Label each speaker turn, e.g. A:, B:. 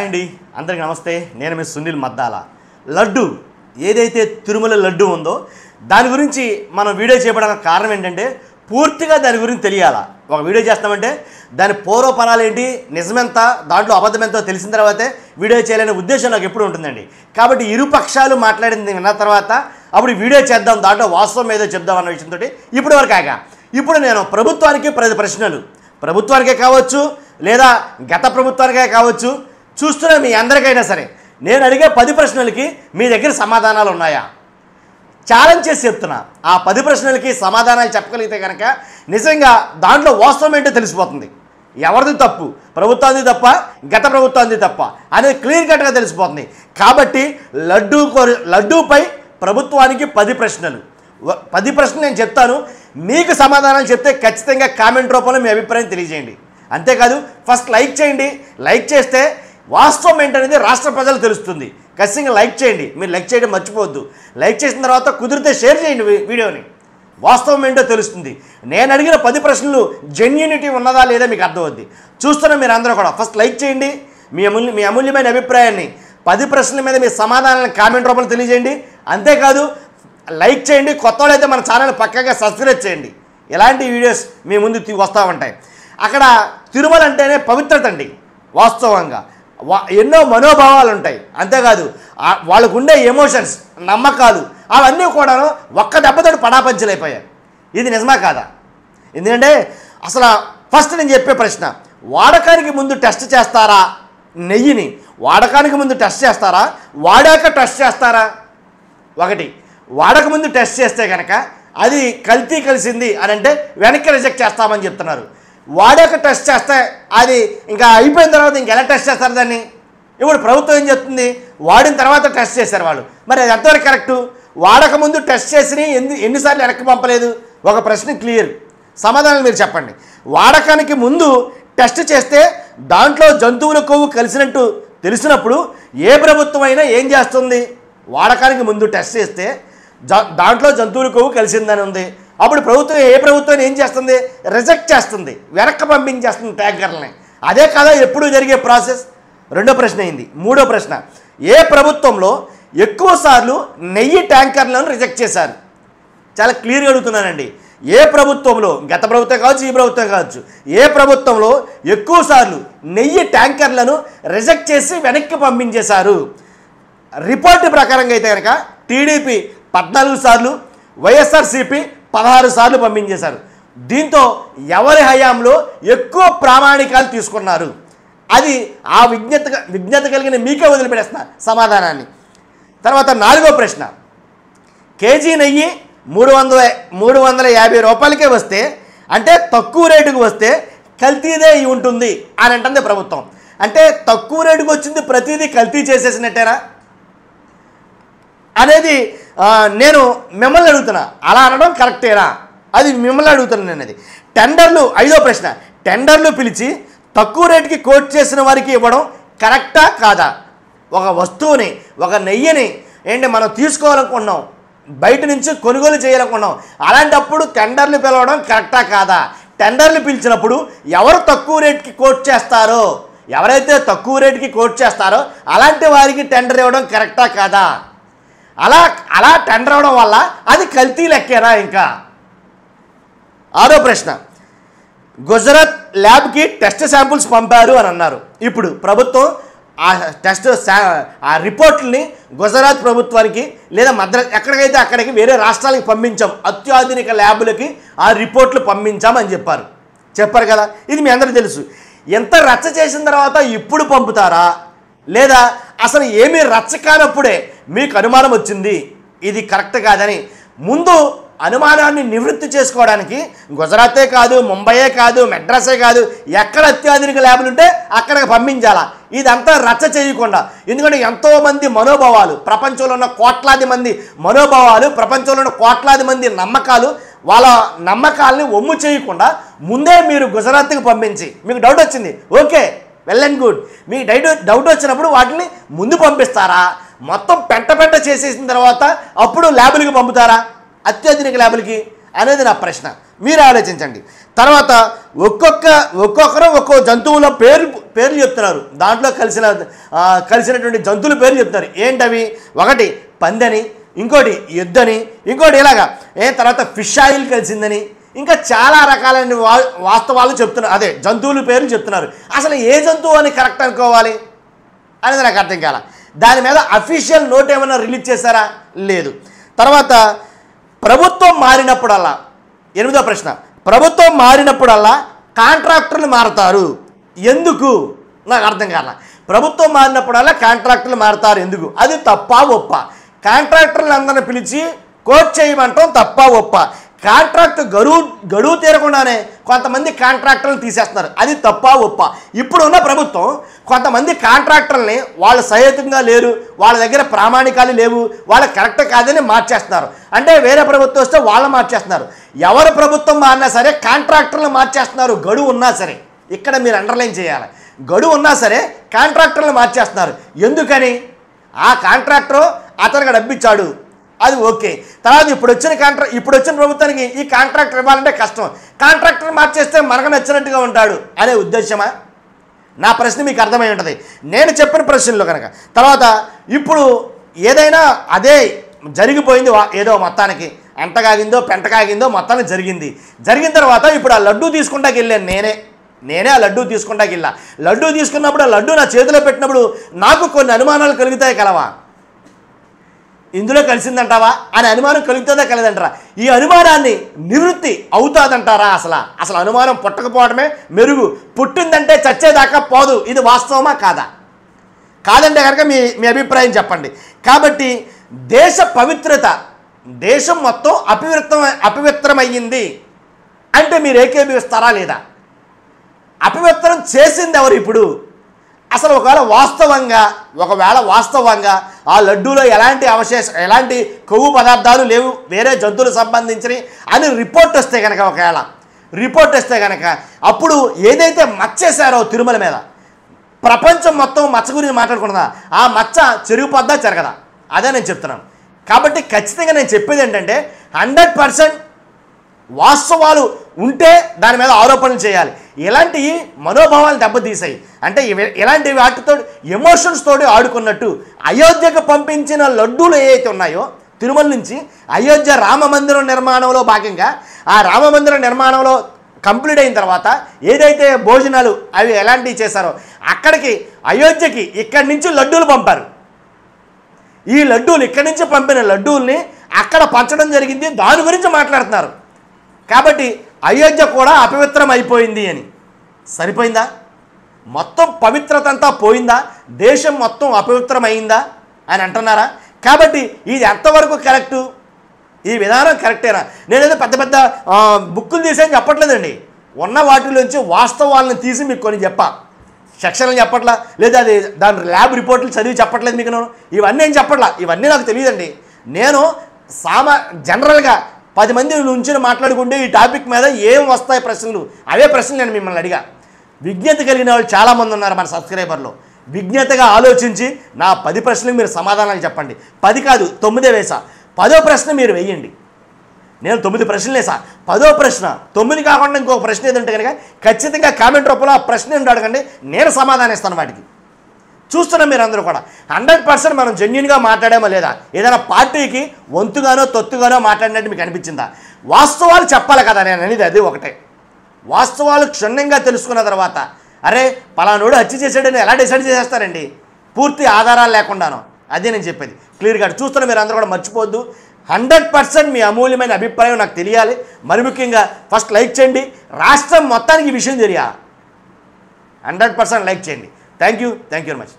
A: అండి అందరికీ నమస్తే. నేను మీ సునీల్ మద్దాల. లడ్డు ఏదైతే తిరుమల లడ్డు ఉందో దాని గురించి మనం వీడియో చేయడానికి కారణం ఏంటంటే పూర్తిగా దాని గురించి తెలియాలా. ఒక వీడియో చేస్తామంటే దాని పూర్వపరాలు ఏంటి, నిజమెంత, దాంట్లో అబద్ధం ఎంతో తెలిసిన తర్వాతే వీడియో చేయాలనే ఉద్దేశం నాకు ఎప్పుడు ఉంటుందండి. కాబట్టి ఇరు పక్షాలు మాట్లాడింది విన్న తర్వాత అప్పుడు వీడియో చేద్దాం, దాంట్లో వాస్తవం ఏదో చెప్దాం అన్న విషయంతో ఇప్పటి వరకు ఆగా. ఇప్పుడు నేను ప్రభుత్వానికి 10 ప్రశ్నలు, ప్రభుత్వానికే కావచ్చు లేదా గత ప్రభుత్వానికే కావచ్చు, చూస్తున్న మీ అందరికైనా సరే నేను అడిగే 10 ప్రశ్నలకి మీ దగ్గర సమాధానాలు ఉన్నాయా ఛాలెంజ్ చేసి చెప్తున్నా. ఆ 10 ప్రశ్నలకి సమాధానాలు చెప్పగలిగితే కనుక నిజంగా దాంట్లో వాస్తవం ఏంటో తెలిసిపోతుంది. ఎవరిది తప్పు, ప్రభుత్వాన్ని తప్ప గత ప్రభుత్వాన్ని తప్ప అనేది క్లియర్ కట్గా తెలిసిపోతుంది. కాబట్టి లడ్డూపై ప్రభుత్వానికి 10 ప్రశ్నలు. 10 ప్రశ్నలు నేను చెప్తాను, మీకు సమాధానాలు చెప్తే ఖచ్చితంగా కామెంట్ రూపంలో మీ అభిప్రాయం తెలియజేయండి. అంతేకాదు ఫస్ట్ లైక్ చేయండి. లైక్ చేస్తే వాస్తవం ఏంటనేది రాష్ట్ర ప్రజలు తెలుస్తుంది. ఖచ్చితంగా లైక్ చేయండి. మీరు లైక్ చేయడం మర్చిపోవద్దు. లైక్ చేసిన తర్వాత కుదిరితే షేర్ చేయండి వీడియోని. వాస్తవం ఏంటో తెలుస్తుంది. నేను అడిగిన 10 ప్రశ్నలు జెన్యూనిటీ ఉన్నదా లేదా మీకు అర్థమవుద్ది. చూస్తున్న మీరు అందరూ కూడా ఫస్ట్ లైక్ చేయండి. మీ అమూల్యమైన అభిప్రాయాన్ని 10 ప్రశ్నల మీద మీ సమాధానాలను కామెంట్ రూపంలో తెలియజేయండి. అంతేకాదు లైక్ చేయండి. కొత్త వాళ్ళైతే మన ఛానల్ పక్కగా సబ్స్క్రైబ్ చేయండి. ఇలాంటి వీడియోస్ మీ ముందు వస్తూ ఉంటాయి. అక్కడ తిరుమల అంటేనే పవిత్రత అండి. వాస్తవంగా ఎన్నో మనోభావాలు ఉంటాయి. అంతేకాదు వాళ్ళకు ఉండే ఎమోషన్స్, నమ్మకాలు అవన్నీ కూడా ఒక్క దెబ్బతోటి పడాపంచలైపోయాయి. ఇది నిజమా కాదా? ఎందుకంటే అసలు ఫస్ట్ నేను చెప్పే ప్రశ్న, వాడకానికి ముందు టెస్ట్ చేస్తారా? నెయ్యిని వాడకానికి ముందు టెస్ట్ చేస్తారా, వాడాక టెస్ట్ చేస్తారా? ఒకటి, వాడక ముందు టెస్ట్ చేస్తే కనుక అది కల్తీ కలిసింది అని అంటే వెనక్కి రిజెక్ట్ చేస్తామని చెప్తున్నారు. వాడాక టెస్ట్ చేస్తే అది ఇంకా అయిపోయిన తర్వాత ఇంకెలా టెస్ట్ చేస్తారు దాన్ని? ఇప్పుడు ప్రభుత్వం ఏం చెప్తుంది, వాడిన తర్వాత టెస్ట్ చేశారు వాళ్ళు. మరి అది ఎంతవరకు కరెక్టు? వాడక ముందు టెస్ట్ చేసి ఎన్నిసార్లు వెనక్కి పంపలేదు? ఒక ప్రశ్న క్లియర్, సమాధానం మీరు చెప్పండి. వాడకానికి ముందు టెస్ట్ చేస్తే దాంట్లో జంతువుల కొవ్వు కలిసినట్టు తెలిసినప్పుడు ఏ ప్రభుత్వం అయినా ఏం చేస్తుంది? వాడకానికి ముందు టెస్ట్ చేస్తే దాంట్లో జంతువుల కొవ్వు కలిసిందని ఉంది. అప్పుడు ప్రభుత్వం ఏ ప్రభుత్వం ఏం చేస్తుంది? రిజెక్ట్ చేస్తుంది, వెనక్కి పంపించేస్తుంది ట్యాంకర్లని. అదే కదా ఎప్పుడు జరిగే ప్రాసెస్. రెండో ప్రశ్న అయింది. మూడో ప్రశ్న, ఏ ప్రభుత్వంలో ఎక్కువ సార్లు నెయ్యి ట్యాంకర్లను రిజెక్ట్ చేశారు? చాలా క్లియర్గా అడుగుతున్నానండి. ఏ ప్రభుత్వంలో, గత ప్రభుత్వం కావచ్చు, ఈ ప్రభుత్వం కావచ్చు, ఏ ప్రభుత్వంలో ఎక్కువ సార్లు నెయ్యి ట్యాంకర్లను రిజెక్ట్ చేసి వెనక్కి పంపించేశారు? రిపోర్టు ప్రకారంగా అయితే కనుక టీడీపీ 14 సార్లు, వైఎస్ఆర్సీపీ 16 సార్లు పంపించేశారు. దీంతో ఎవరి హయాంలో ఎక్కువ ప్రామాణికాలు తీసుకున్నారు? అది ఆ విజ్ఞత కలిగిన మీకే వదిలిపెడేస్తున్నా సమాధానాన్ని. తర్వాత 4వ ప్రశ్న, కేజీ నెయ్యి 350 రూపాయలకే వస్తే, అంటే తక్కువ రేటుకు వస్తే కల్తీదే ఉంటుంది అని అంటుంది ప్రభుత్వం. అంటే తక్కువ రేటుకు వచ్చింది ప్రతిదీ కల్తీ చేసేసినట్టేనా అనేది నేను మిమ్మల్ని అడుగుతున్నా. అలా అనడం కరెక్టేనా? అది మిమ్మల్ని అడుగుతున్నాను నేను. అది టెండర్లు, 5వ ప్రశ్న, టెండర్లు పిలిచి తక్కువ రేటుకి కోట్ చేసిన వారికి ఇవ్వడం కరెక్టా కాదా? ఒక వస్తువుని, ఒక నెయ్యిని ఏంటి మనం తీసుకోవాలనుకుంటున్నాం, బయట నుంచి కొనుగోలు చేయాలనుకుంటున్నాం, అలాంటప్పుడు టెండర్లు పిలవడం కరెక్టా కాదా? టెండర్లు పిలిచినప్పుడు ఎవరు తక్కువ రేటుకి కోట్ చేస్తారో, ఎవరైతే తక్కువ రేటుకి కోట్ చేస్తారో అలాంటి వారికి టెండర్ ఇవ్వడం కరెక్టా కాదా? అలా టెండర్ అవ్వడం వల్ల అది కల్తీ లెక్కేనా? ఇంకా 6వ ప్రశ్న, గుజరాత్ ల్యాబ్కి టెస్ట్ శాంపుల్స్ పంపారు అని అన్నారు. ఇప్పుడు ప్రభుత్వం ఆ రిపోర్ట్ని గుజరాత్ ప్రభుత్వానికి లేదా ఎక్కడికైతే అక్కడికి వేరే రాష్ట్రాలకి పంపించాం, అత్యాధునిక ల్యాబులకి ఆ రిపోర్ట్లు పంపించామని చెప్పారు కదా. ఇది మీ అందరికీ తెలుసు. ఎంత రచ్చ చేసిన తర్వాత ఇప్పుడు పంపుతారా, లేదా అసలు ఏమీ రచ్చ కానప్పుడే మీకు అనుమానం వచ్చింది ఇది కరెక్ట్ కాదని ముందు అనుమానాన్ని నివృత్తి చేసుకోవడానికి గుజరాతే కాదు, ముంబయే కాదు, మెడ్రాసే కాదు, ఎక్కడ అత్యాధునిక ల్యాబులు ఉంటే అక్కడికి పంపించాలా? ఇదంతా రచ్చ చేయకుండా. ఎందుకంటే ఎంతోమంది మనోభావాలు, ప్రపంచంలో ఉన్న కోట్లాది మంది మనోభావాలు, ప్రపంచంలో ఉన్న కోట్లాది మంది నమ్మకాలు, వాళ్ళ నమ్మకాలని ఒమ్ము చేయకుండా ముందే మీరు గుజరాత్కి పంపించి, మీకు డౌట్ వచ్చింది, ఓకే, వెల్ అండ్ గుడ్. మీకు డౌట్ వచ్చినప్పుడు వాటిని ముందు పంపిస్తారా? మొత్తం పెంట చేసేసిన తర్వాత అప్పుడు ల్యాబులకి పంపుతారా, అత్యాధునిక ల్యాబులకి అనేది నా ప్రశ్న. మీరు ఆలోచించండి. తర్వాత ఒక్కొక్కరు ఒక్కో జంతువుల పేర్లు చెప్తున్నారు. దాంట్లో కలిసినటువంటి జంతువుల పేర్లు చెప్తున్నారు. ఏంటవి? ఒకటి పందని, ఇంకోటి ఎద్దని, ఇంకోటి ఇలాగా తర్వాత ఫిష్ ఆయిల్ కలిసిందని, ఇంకా చాలా రకాలైన వాస్తవాలు చెప్తున్నారు. అదే జంతువుల పేర్లు చెప్తున్నారు. అసలు ఏ జంతువు అని కరెక్ట్ అనుకోవాలి అనేది నాకు అర్థం కాల. దాని మీద అఫీషియల్ నోట్ ఏమైనా రిలీజ్ చేశారా? లేదు. తర్వాత ప్రభుత్వం మారినప్పుడల్లా 8వ ప్రశ్న, ప్రభుత్వం మారినప్పుడల్లా కాంట్రాక్టర్లు మారతారు ఎందుకు? నాకు అర్థం కాల. ప్రభుత్వం మారినప్పుడల్లా కాంట్రాక్టర్లు మారతారు ఎందుకు? అది తప్పా ఒప్ప? కాంట్రాక్టర్లు అందరిని పిలిచి కోట్ చేయమంటాం తప్పా ఒప్ప? కాంట్రాక్ట్ గడువు తీరకుండానే కొంతమంది కాంట్రాక్టర్లను తీసేస్తున్నారు, అది తప్పా ఒప్ప? ఇప్పుడున్న ప్రభుత్వం కొంతమంది కాంట్రాక్టర్లని వాళ్ళు సహేతుకంగా లేరు, వాళ్ళ దగ్గర ప్రామాణికాలు లేవు, వాళ్ళు కరెక్ట్ కాదని మార్చేస్తున్నారు. అంటే వేరే ప్రభుత్వం వస్తే వాళ్ళు మార్చేస్తున్నారు. ఎవరు ప్రభుత్వం మారినా సరే కాంట్రాక్టర్లు మార్చేస్తున్నారు, గడువు ఉన్నా సరే. ఇక్కడ మీరు అండర్లైన్ చేయాలి. గడువు ఉన్నా సరే కాంట్రాక్టర్లు మార్చేస్తున్నారు. ఎందుకని? ఆ కాంట్రాక్టరు అతనికి డబ్బిచ్చాడు, అది ఓకే. తర్వాత ఇప్పుడు వచ్చిన ప్రభుత్వానికి ఈ కాంట్రాక్టర్ ఇవ్వాలంటే కష్టం, కాంట్రాక్టర్ మార్చేస్తే మనకు నచ్చినట్టుగా ఉంటాడు అనే ఉద్దేశమా? నా ప్రశ్న మీకు అర్థమై ఉంటుంది నేను చెప్పిన ప్రశ్నలో కనుక. తర్వాత ఇప్పుడు ఏదైనా అదే జరిగిపోయింది, ఏదో మొత్తానికి అంటకాగిందో పెంటకాగిందో మొత్తానికి జరిగిన తర్వాత ఇప్పుడు ఆ లడ్డూ తీసుకుంటాకి వెళ్ళాను నేనే ఆ లడ్డూ తీసుకుంటాకి వెళ్ళా. లడ్డూ తీసుకున్నప్పుడు ఆ లడ్డూ నా చేతిలో పెట్టినప్పుడు నాకు కొన్ని అనుమానాలు కలుగుతాయి కలవా? ఇందులో కలిసిందంటావా అనే అనుమానం కలుగుతుందా కలదంటారా? ఈ అనుమానాన్ని నివృత్తి అవుతుందంటారా? అసలు అనుమానం పుట్టకపోవడమే మెరుగు, పుట్టిందంటే చచ్చేదాకా పోదు. ఇది వాస్తవమా కాదా? కాదంటే కనుక మీ అభిప్రాయం చెప్పండి. కాబట్టి దేశ పవిత్రత, దేశం మొత్తం అపవిత్రమయ్యింది అంటే మీరు ఏకీభవిస్తారా లేదా? అపవిత్రం చేసింది ఎవరు ఇప్పుడు? అసలు ఒకవేళ వాస్తవంగా ఆ లడ్డూలో ఎలాంటి కొవ్వు పదార్థాలు లేవు, వేరే జంతువులకు సంబంధించినవి అని రిపోర్ట్ వస్తే కనుక అప్పుడు ఏదైతే మచ్చేశారో తిరుమల మీద, ప్రపంచం మొత్తం మచ్చ గురించి మాట్లాడుకుంటుందా? ఆ మచ్చ చెరిగిపోద్దా చెరగదా? అదే నేను చెప్తున్నాను. కాబట్టి ఖచ్చితంగా నేను చెప్పేది ఏంటంటే 100% వాస్తవాలు ఉంటే దాని మీద ఆరోపణలు చేయాలి. ఇలాంటి మనోభావాలు దెబ్బతీసాయి అంటే ఇలాంటి వాటితో ఎమోషన్స్ తోటి ఆడుకున్నట్టు అయోధ్యకు పంపించిన లడ్డూలు ఏవైతే ఉన్నాయో తిరుమల నుంచి అయోధ్య రామ మందిరం నిర్మాణంలో భాగంగా ఆ రామ మందిరం నిర్మాణంలో కంప్లీట్ అయిన తర్వాత ఏదైతే భోజనాలు అవి ఎలాంటివి చేశారో అక్కడికి అయోధ్యకి ఇక్కడి నుంచి లడ్డూలు పంపారు. ఈ లడ్డూలు ఇక్కడి నుంచి పంపిన లడ్డూల్ని అక్కడ పంచడం జరిగింది, దాని గురించి మాట్లాడుతున్నారు. కాబట్టి అయోధ్య కూడా అపవిత్రం అయిపోయింది అని. సరిపోయిందా? మొత్తం పవిత్రత అంతా పోయిందా? దేశం మొత్తం అపవిత్రమైందా అని అంటున్నారా? కాబట్టి ఇది ఎంతవరకు కరెక్టు? ఈ విధానం కరెక్టేనా? నేనేదో పెద్ద బుక్కులు తీసేని చెప్పట్లేదండి. ఉన్న వాటిలోంచి వాస్తవాలను తీసి మీకు కొన్ని సెక్షన్లు చెప్పట్లా, లేదా అది దాని ల్యాబ్ రిపోర్ట్లు చదివి చెప్పట్లేదు మీకు. ఇవన్నీ ఏం చెప్పట్లా, ఇవన్నీ నాకు తెలియదండి. నేను జనరల్గా 10 మంది నుంచి మాట్లాడుకుంటే ఈ టాపిక్ మీద ఏం వస్తాయి ప్రశ్నలు, అవే ప్రశ్నలు నేను మిమ్మల్ని అడిగా. విజ్ఞత కలిగిన వాళ్ళు చాలామంది ఉన్నారు మన సబ్స్క్రైబర్లో. విజ్ఞతగా ఆలోచించి నా 10 ప్రశ్నలకు మీరు సమాధానాలు చెప్పండి. 10 కాదు 9 వేసా. 10వ ప్రశ్న మీరు వేయండి. నేను 9 ప్రశ్నలు వేసా. 10వ ప్రశ్న 9 కాకుండా ఇంకొక ప్రశ్న ఏదంటే కనుక ఖచ్చితంగా కామెంట్ రూపంలో ఆ ప్రశ్న ఏంటో అడగండి, నేను సమాధానం ఇస్తాను వాటికి. చూస్తున్నాం మీరు అందరూ కూడా 100% మనం జెన్యున్గా మాట్లాడామో లేదా, ఏదైనా పార్టీకి వంతుగానో తొత్తుగానో మాట్లాడినట్టు మీకు అనిపించిందా? వాస్తవాలు చెప్పాలి కదా నేను అనేది, అది ఒకటే. వాస్తవాలు క్షుణ్ణంగా తెలుసుకున్న తర్వాత అరే పలానోడు హత్య చేసాడని ఎలా డిసైడ్ చేసేస్తారండి పూర్తి ఆధారాలు లేకుండాను? అదే నేను చెప్పేది క్లియర్గా. చూస్తున్న మీరు అందరూ కూడా మర్చిపోవద్దు. 100% మీ అమూల్యమైన అభిప్రాయం నాకు తెలియాలి. మరి ముఖ్యంగా ఫస్ట్ లైక్ చేయండి, రాష్ట్రం మొత్తానికి ఈ విషయం తెలియాలి. 100% లైక్ చేయండి. Thank you very much.